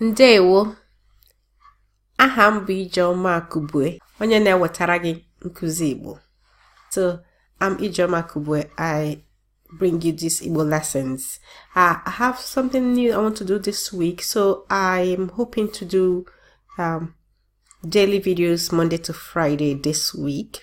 Ndewo, aha m bụ Ijeoma Akubue, onye na-ewetara gị nkuzi Igbo. So, I'm Ijeoma Akubue. I bring you these Igbo lessons. I have something new I want to do this week, so I'm hoping to do daily videos Monday to Friday this week.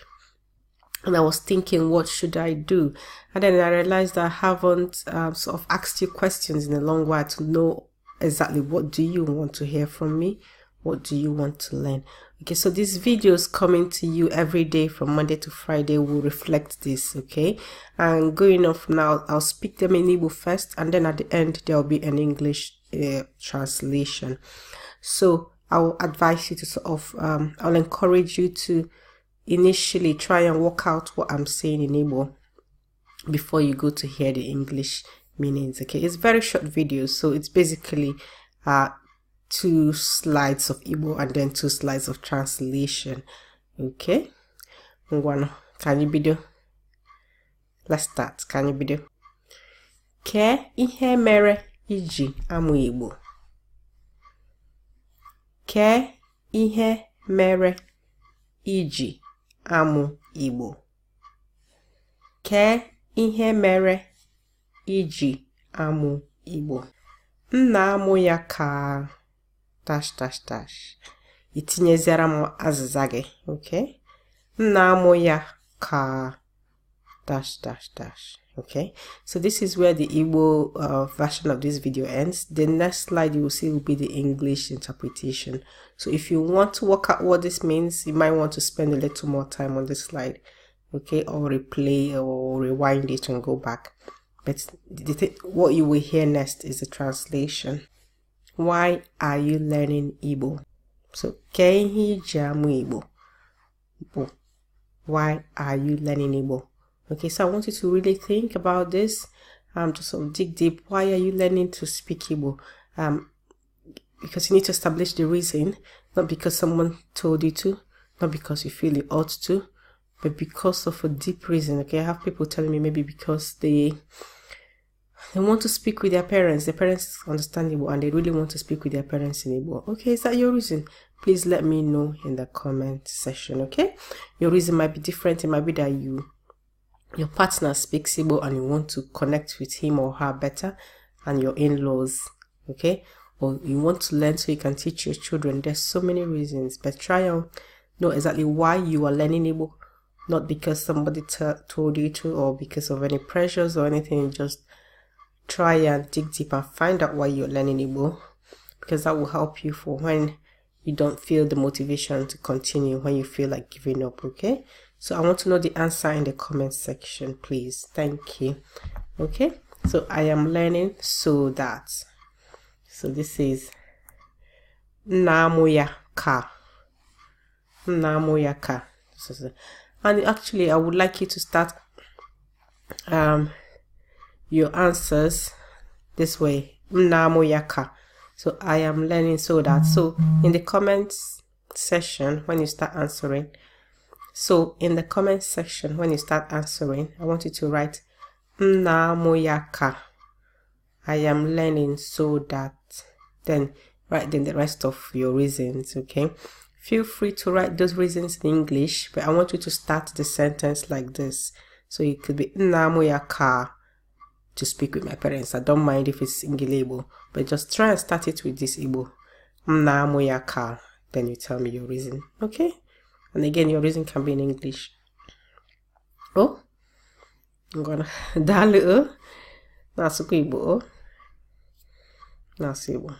And I was thinking, what should I do? And then I realized that I haven't sort of asked you questions in a long while to know exactly what do you want to hear from me, what do you want to learn. Okay, so these videos coming to you every day from Monday to Friday will reflect this. Okay, and going off now, I'll speak them in Igbo first, and then at the end there will be an English translation. So I'll advise you to sort of I'll encourage you to initially try and work out what I'm saying in Igbo before you go to hear the English meanings. Okay, it's very short videos, so it's basically 2 slides of Igbo and then 2 slides of translation. Okay, can you video? Let's start. Can you video? Ke ihe mere iji amụ Igbo? Ke ihe mere iji amụ Igbo? Ke ihe mere iji amụ Igbo? Nna amụ ya ka itinyezara m azịza gị. Okay, nna amụ ya ka Okay, so this is where the Igbo version of this video ends. The next slide you will see will be the English interpretation. So if you want to work out what this means, you might want to spend a little more time on this slide, okay, or replay or rewind it and go back. But what you will hear next is the translation. Why are you learning Igbo? So, Igbo. Why are you learning Igbo? Okay, so I want you to really think about this. Just sort of dig deep. Why are you learning to speak Igbo? Because you need to establish the reason, not because someone told you to, not because you feel you ought to, but because of a deep reason. Okay, I have people telling me maybe because they want to speak with their parents. Their parents understand Igbo and they really want to speak with their parents in Igbo. Okay, is that your reason? Please let me know in the comment section. Okay, your reason might be different. It might be that your partner speaks Igbo and you want to connect with him or her better, and your in-laws. Okay, or you want to learn so you can teach your children. There's so many reasons, but try and know exactly why you are learning Igbo. Not because somebody told you to, or because of any pressures or anything. Just try and dig deep and find out why you're learning Igbo, because that will help you for when you don't feel the motivation to continue, when you feel like giving up. Okay, so I want to know the answer in the comment section, please. Thank you. Okay, so I am learning so that. So this is Namoya ka. Namoya ka. And actually, I would like you to start your answers this way. Namoya ka. So I am learning so that. So in the comments section, when you start answering, I want you to write Namoya ka. I am learning so that. Then write then the rest of your reasons. Okay, feel free to write those reasons in English, but I want you to start the sentence like this. So it could be Namoya ka, to speak with my parents. I don't mind if it's Igbo, but just try and start it with this Igbo. Namoya ka. Then you tell me your reason. Okay, and again your reason can be in English. Oh, I'm gonna Dalu Nasuku Igbo. Nasibu.